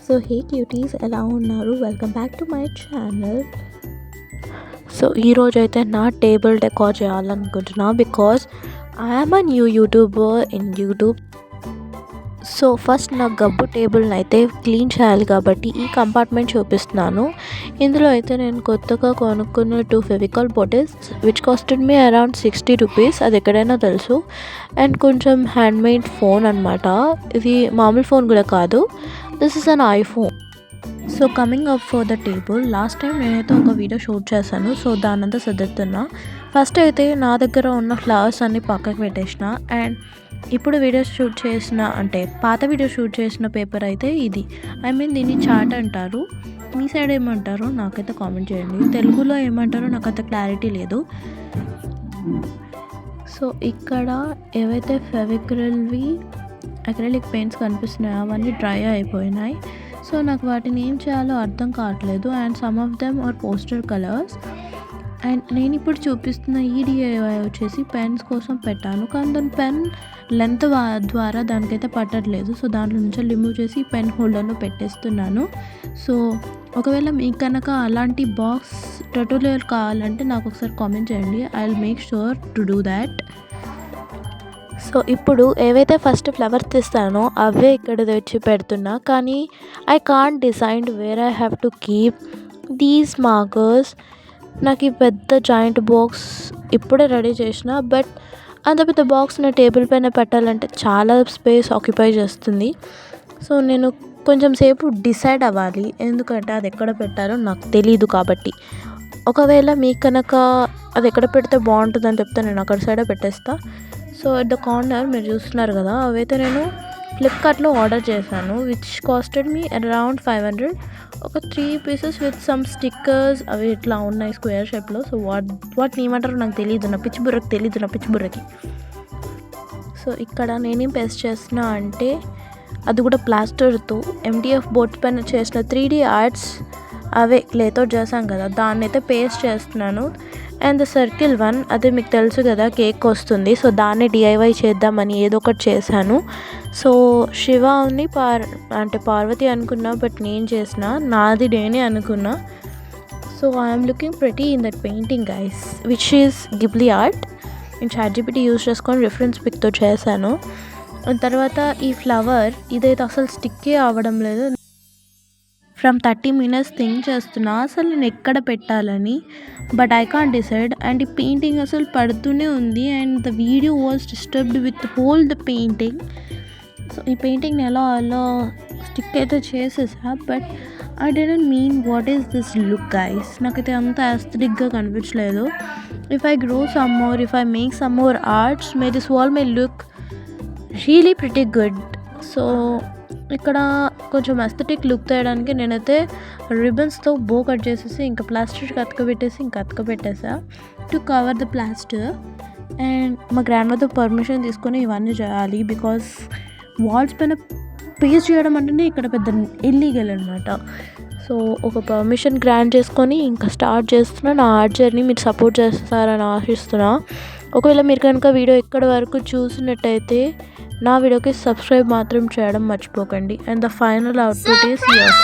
So hey cuties, ఎలా ఉన్నారు? Welcome back to my channel. So ఈరోజు అయితే నా టేబుల్ డెకార్ చేయాలనుకుంటున్నా because I'm a new YouTuber in YouTube. So first నా గబ్బు టేబుల్ని అయితే క్లీన్ చేయాలి కాబట్టి ఈ కంపార్ట్మెంట్ చూపిస్తున్నాను. ఇందులో అయితే నేను కొత్తగా కొనుక్కున్న 2 Fevicol bottles which costed me around 60 rupees. అది ఎక్కడైనా తెలుసు. అండ్ కొంచెం హ్యాండ్మేడ్ ఫోన్ అనమాట. ఇది మామూలు ఫోన్ కూడా కాదు, this is an iPhone. So coming up for the table, last time నేనైతే ఒక వీడియో షూట్ చేశాను. సో దానంతా సర్దుతున్నా. ఫస్ట్ అయితే నా దగ్గర ఉన్న ఫ్లవర్స్ అన్నీ పక్కకు పెట్టేసిన. అండ్ ఇప్పుడు వీడియో షూట్ చేసిన, అంటే పాత వీడియో షూట్ చేసిన పేపర్ అయితే ఇది. ఐ మీన్ దీన్ని చార్ట్ అంటారు. మీ సైడ్ ఏమంటారో నాకైతే కామెంట్ చేయండి. తెలుగులో ఏమంటారో నాకు అంత క్లారిటీ లేదు. సో ఇక్కడ ఏవైతే ఫెవిక్రిల్వి అక్రిలిక్ పెయింట్స్ కనిపిస్తున్నాయో అవన్నీ డ్రై అయిపోయినాయి. సో నాకు వాటిని ఏం చేయాలో అర్థం కావట్లేదు. And some of them are poster colours. And నేను ఇప్పుడు చూపిస్తున్న ఈ DIY వచ్చేసి పెన్స్ కోసం పెట్టాను, కానీ దాని పెన్ లెంత్ ద్వారా దానికైతే పట్టట్లేదు. సో దాంట్లో నుంచి రిమూవ్ చేసి పెన్ హోల్డర్లో పెట్టేస్తున్నాను. సో ఒకవేళ మీకు కనుక అలాంటి బాక్స్ ట్యుటోరియల్ కావాలంటే నాకు ఒకసారి కామెంట్ చేయండి. I will make sure to do that. So ఇప్పుడు ఏవైతే ఫస్ట్ ఫ్లవర్స్ తీస్తానో అవే ఇక్కడ తెచ్చి పెడుతున్నా, కానీ I can't decide where I have to keep these markers. నాకు ఈ పెద్ద జాయింట్ బాక్స్ ఇప్పుడే రెడీ చేసిన, బట్ అంత పెద్ద బాక్స్ నా టేబుల్ పైన పెట్టాలంటే చాలా స్పేస్ ఆక్యుపై చేస్తుంది. సో నేను కొంచెం సేపు డిసైడ్ అవ్వాలి, ఎందుకంటే అది ఎక్కడ పెట్టారో నాకు తెలీదు. కాబట్టి ఒకవేళ మీకు కనుక అది ఎక్కడ పెడితే బాగుంటుందని చెప్తే నేను అక్కడ సైడే పెట్టేస్తా. సో అట్ ద కార్నర్ మీరు చూస్తున్నారు కదా, అవైతే నేను ఫ్లిప్కార్ట్లో ఆర్డర్ చేశాను విచ్ కాస్టెడ్ మీ అరౌండ్ 500. ఒక 3 పీసెస్ విత్ సమ్ స్టిక్కర్స్ అవి ఇట్లా ఉన్నాయి స్క్వేర్ షేప్లో. సో వాటిని ఏమంటారో నాకు తెలియదు, నా పిచ్చి బుర్రకి. సో ఇక్కడ నేనేం పేస్ట్ చేస్తున్నా అంటే, అది కూడా ప్లాస్టర్తో MDF బోర్డ్స్ పైన చేసిన 3D ఆర్ట్స్, అవే క్లేతో చేసాం కదా, దాన్ని అయితే పేస్ట్ చేస్తున్నాను. అండ్ ద సర్కిల్ వన్, అదే మీకు తెలుసు కదా కేక్ వస్తుంది. సో దాన్ని DIY చేద్దామని ఏదో ఒకటి చేశాను. సో శివాని అంటే పార్వతి అనుకున్నా, బట్ నేను చేసిన నాది నేనే అనుకున్నా. So I'm looking pretty in that painting guys, which is Ghibli art. నేను ChatGPT యూజ్ చేసుకొని రిఫరెన్స్ పిక్తో చేశాను. తర్వాత ఈ ఫ్లవర్ ఇదైతే అసలు స్టిక్కే అవ్వడం లేదు. ఫ్రమ్ 30 minutes థింక్ చేస్తున్నా అసలు నేను ఎక్కడ పెట్టాలని, but I can't decide. And ఈ పెయింటింగ్ అసలు పడుతూనే ఉంది. And the video was disturbed with whole the painting. So ఈ పెయింటింగ్ని ఎలా స్టిక్ అయితే చేసేసా, but I don't mean what is this look guys. నాకైతే అంత ఎస్థెటిక్గా కనిపించలేదు. If I grow some more, if I make some more arts, may this wall may look really pretty good. So ఇక్కడ కొంచెం ఎస్థెటిక్ లుక్ తేయడానికి నేనైతే రిబన్స్తో బో cut చేసేసి ఇంకా ప్లాస్టర్ అతకబెట్టేసా to cover the plaster. And మా గ్రాండ్ మదర్ పర్మిషన్ తీసుకొని ఇవన్నీ చేయాలి, బికాస్ వాల్స్ పైన పేస్ట్ చేయడం అంటేనే ఇక్కడ పెద్ద ఇల్లీగల్ అనమాట. సో ఒక పర్మిషన్ గ్రాంట్ చేసుకొని ఇంకా స్టార్ట్ చేస్తున్నా నా ఆర్ట్ జర్నీ. మీరు సపోర్ట్ చేస్తారని ఆశిస్తున్నా. ఒకవేళ మీరు కనుక వీడియో ఎక్కడి వరకు చూసినట్టయితే నా వీడియోకి సబ్స్క్రైబ్ మాత్రం చేయడం మర్చిపోకండి. And the final output is here.